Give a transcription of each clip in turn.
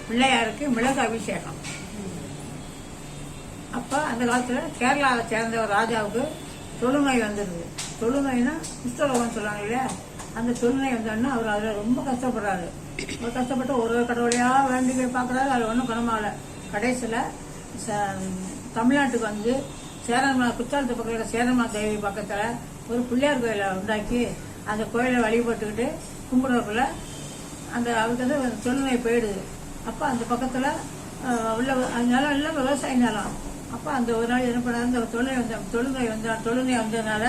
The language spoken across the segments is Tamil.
பிள்ளையாருக்கு மிளகு அபிஷேகம். அப்ப அந்த காலத்துல கேரளாவை சேர்ந்த ஒரு ராஜாவுக்கு தொழுநோய் வந்துருது. தொழுநோய்னா குஷ்டரோகம் சொல்றாங்க இல்லையா, அந்த தொழுநோய் வந்தோன்னா அவர் அதில் ரொம்ப கஷ்டப்படுறாரு. கஷ்டப்பட்டு ஒரு கடவுளையா வேண்டி பார்க்குறாரு, அது ஒன்றும் குணமாகல. கடைசியில் தமிழ்நாட்டுக்கு வந்து சேரன்மா குற்றாலத்து பக்கத்தில் சேரன்மா தேவி பக்கத்தில் ஒரு பிள்ளையார் கோயிலை உண்டாக்கி அந்த கோயிலை வழிபட்டுக்கிட்டு கும்பிடுறதுக்குள்ள அந்த அவருக்கு வந்து தொழுநோய் போயிடுது. அப்போ அந்த பக்கத்தில் உள்ள நிலம் எல்லாம் விவசாய நிலம். அப்போ அந்த ஒரு நாள் என்ன பண்ணாரு, அந்த தொழுநோய் வந்ததுனால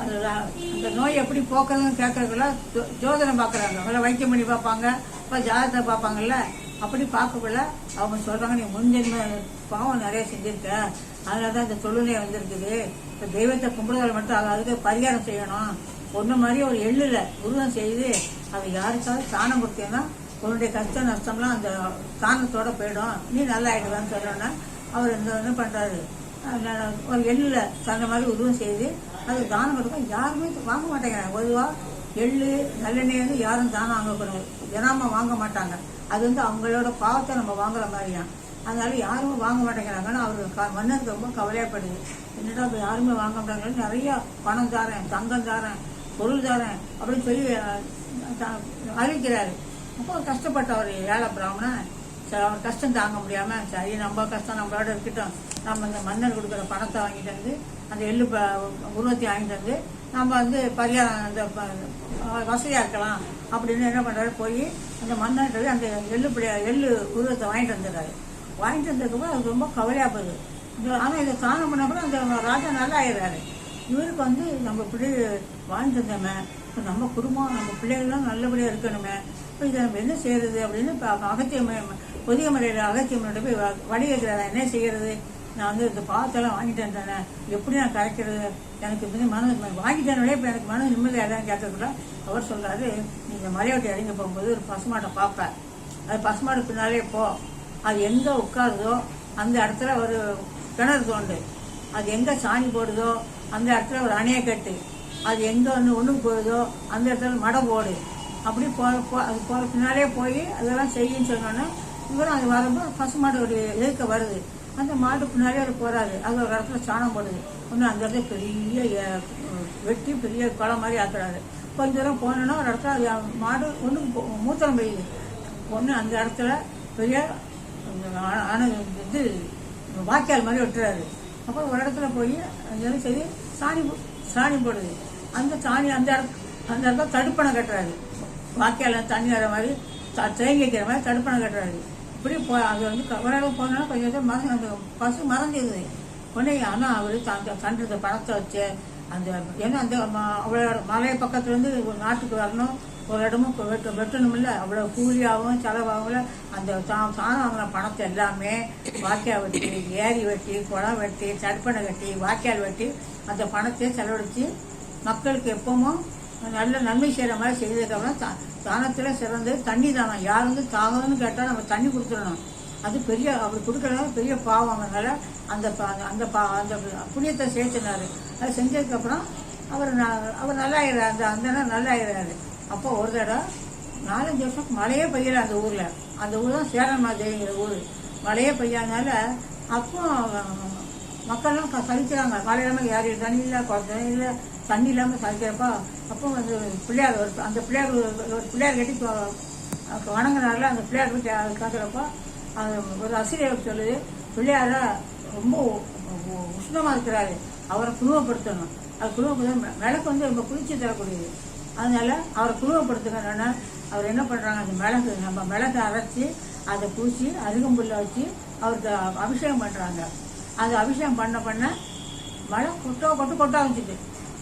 அந்த நோய் எப்படி போக்குறதுன்னு கேட்கறதுக்குள்ள ஜோதிடம் பார்க்குறாங்க. முதல்ல வைத்தியம் பண்ணி பார்ப்பாங்க, இப்போ ஜாதகத்தை பார்ப்பாங்கல்ல. அப்படி பார்க்கக்குள்ள அவங்க சொல்றாங்க, நீ முன்ஜென்ம பாவம் நிறைய செஞ்சிருக்க, அதனாலதான் இந்த தொழுநோய் வந்திருக்குது. இப்போ தெய்வத்தை கும்பிடுறதால மட்டும் அதுக்கு பரிகாரம் செய்யணும். ஒன்று மாதிரி ஒரு எள்ளுல உருவம் செய்து அதை யாருக்காவது தானம் கொடுத்தீங்கன்னா உன்னுடைய கஷ்ட நஷ்டம்லாம் அந்த தானத்தோட போயிடும், நீ நல்லா ஆயிடுவான்னு சொல்றோன்னா அவர் என்ன பண்றாரு, ஒரு எள்ளுல தகுந்த மாதிரி உருவம் செய்து அது தானம் கொடுக்க யாருமே வாங்க மாட்டேங்கிறாங்க. பொதுவாக எள்ளு நல்லெண்ணெய் வந்து யாரும் தானம் வாங்கக்கூடாது, தினமா வாங்க மாட்டாங்க. அது வந்து அவங்களோட பாவத்தை நம்ம வாங்குற மாதிரியா, அதனால யாருமே வாங்க மாட்டேங்கிறாங்கன்னா அவருக்கு மன்னருக்கு ரொம்ப கவலையப்படுது. என்னடா இப்போ யாருமே வாங்க மாட்டாங்க, நிறைய பணம் தாரேன், தங்கம் தாரேன், பொருள் தாரேன் அப்படின்னு சொல்லி அறிவிக்கிறாரு. அப்போ கஷ்டப்பட்ட ஒரு ஏழை பிராமணன் அவர் கஷ்டம் தாங்க முடியாம, சரி நம்ம கஷ்டம் நம்மளோட இருக்கட்டும், நம்ம இந்த மன்னர் கொடுக்குற பணத்தை வாங்கிட்டு வந்து அந்த எள்ளு உருவத்தை வாங்கிட்டு வந்து நம்ம வந்து பரிகாரம் அந்த வசதியா இருக்கலாம் அப்படின்னு என்ன பண்றாரு, போய் அந்த மன்னர் அந்த எள்ளு உருவத்தை வாங்கிட்டு வந்துடுறாரு. வாங்கிட்டு வந்ததுக்கப்புறம் அது ரொம்ப கவலையா போகுது. ஆனா இதை தானம் பண்ண கூட அந்த ராஜா நல்லா ஆயிடுறாரு. இவருக்கு வந்து நம்ம பிள்ளை வாழ்ந்து வந்தோமே, இப்போ நம்ம குடும்பம் நம்ம பிள்ளைகள்லாம் நல்லபடியா இருக்கணுமே, இப்போ இதை நம்ம என்ன செய்யறது அப்படின்னு புதிய முறையில் அகத்தியமனோட போய் வழி வைக்கிறாரா, என்ன செய்யறது, நான் வந்து இந்த பாவத்தெல்லாம் வாங்கிட்டு வந்தேனே, எப்படி நான் கரைக்கிறது, எனக்கு வந்து மனது வாங்கிட்டேனே, இப்போ எனக்கு மனது நிம்மதியாதான் கேட்கறதுல அவர் சொல்றாரு, நீங்க மலையோட்டி இறங்கி போகும்போது ஒரு பசுமாட்டை பார்ப்பேன், அது பசுமாடு பின்னாலே போ, அது எங்க உட்காருதோ அந்த இடத்துல ஒரு கிணறு தோண்டு, அது எங்க சாணி போடுதோ அந்த இடத்துல ஒரு அணையை கட்டு, அது எங்க ஒண்ணுக்கு போகுதோ அந்த இடத்துல மடை போடு, அப்படி அது போற பின்னாலே போய் அதெல்லாம் செய்யுன்னு சொன்னோன்னா இவரும் அது வரும்போது பசுமாடு ஒரு எதுக்க வருது, அந்த மாடு பின்னாலே அவர் போறாரு, அது ஒரு இடத்துல சாணம் போடுது, ஒன்று அந்த இடத்துல பெரிய வெட்டி பெரிய குளம் மாதிரி ஆக்குறாரு. கொஞ்ச தூரம் போனோன்னா ஒரு இடத்துல அது மாடு ஒன்று மூத்திரம் பெய்யுது, ஒன்று அந்த இடத்துல பெரிய இது வாய்க்கால் மாதிரி வெட்டுறாரு. அப்போ ஒரு இடத்துல போய் அந்த சரி சாணி போடுது, அந்த சாணி அந்த இடத்துல தடுப்பணை கட்டுறாரு, வாய்க்கால தண்ணி வர மாதிரி தேங்கி வைக்கிற மாதிரி தடுப்பணை கட்டுறாரு. இப்படி அது வந்து ஓரளவு போனா கொஞ்சம் அந்த பசு மறந்துடுது உடனே. ஆனா அவரு தண்டத்தை பணத்தை வச்சு அந்த ஏன்னா அந்த அவ்வளோ மலை பக்கத்துல இருந்து நாட்டுக்கு வரணும், ஒரு இடமும் வெட்டணும் இல்லை, அவ்வளவு கூலியாகவும் செலவாகல. அந்த தானம் வாங்கின பணத்தை எல்லாமே வாய்க்கால் வெட்டி, ஏரி வெட்டி, குளம் வெட்டி, தடுப்பணை கட்டி, வாய்க்கால் வெட்டி அந்த பணத்தை செலவழிச்சு மக்களுக்கு எப்பவும் நல்ல நன்மை செய்யற மாதிரி செய்ததுக்கப்புறம் தானத்துல சிறந்தது தண்ணி தானம். யார் வந்து தாகம்னு கேட்டா நம்ம தண்ணி கொடுத்துடணும், அது பெரிய அப்படி கொடுக்கறதா பெரிய பாவம். அதனால அந்த அந்த அந்த புண்ணியத்தை சேர்த்துனாரு. அதை செஞ்சதுக்கு அப்புறம் அவர் நல்லாயிடுறாரு, அந்த நல்லாயிடுறாரு. அப்போ ஒரு தடவை 4-5 வருஷம் மழையே பெய்யல அந்த ஊர்ல. அந்த ஊர் தான் சேரன்மாதேவிங்கிற ஊர். மழையே பெய்யாதனால அப்போ மக்கள்லாம் சலிக்கிறாங்க, காலையிலாம யாரு தண்ணி இல்லை, தண்ணி இல்லை, தண்ணி இல்லாம சலிக்கிறப்ப அப்போ வந்து பிள்ளையார் அந்த பிள்ளையார் கட்டி வணங்குனால அந்த பிள்ளையார் போய் கேட்கிறப்போ ஒரு ஆசிரியர் சொல்லுது, பிள்ளையார ரொம்ப உஷ்ணமா இருக்கிறாரு, அவரை குழுவப்படுத்தணும். அது குழுவப்படுத்த விளக்கு வந்து ரொம்ப குளிர்ச்சி தரக்கூடியது, அதனால அவரை குழுவப்படுத்துங்கன்னா அவர் என்ன பண்றாங்க, அந்த நம்ம மிளகு அரைச்சி அதை பூசி அருகம்புல்ல வச்சு அவருக்கு அபிஷேகம் பண்றாங்க. அது அபிஷேகம் பண்ண மழை கொட்ட ஆரம்பிச்சிட்டு,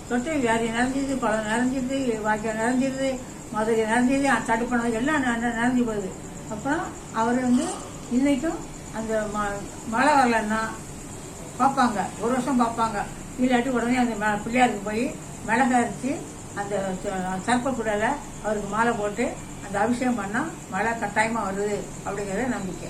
தொட்டு வியாதி நிறைஞ்சிது, குளம் நிறைஞ்சிது, வாய்க்கால் நிறைஞ்சிருது, மதுரை நிறைஞ்சிது, தடுப்பணம் எல்லாம் நிறைஞ்சு போகுது. அப்புறம் அவர் வந்து இன்னைக்கும் அந்த மழை வரலன்னா பார்ப்பாங்க, ஒரு வருஷம் பார்ப்பாங்க, இல்லாட்டி உடனே அந்த பிள்ளையாருக்கு போய் மிளகு அரைச்சி அந்த சர்ப்பக்குடல அவருக்கு மாலை போட்டு அந்த அபிஷேகம் பண்ணா மழை கட்டாயமா வருது அப்படிங்கறத நம்பிக்கை.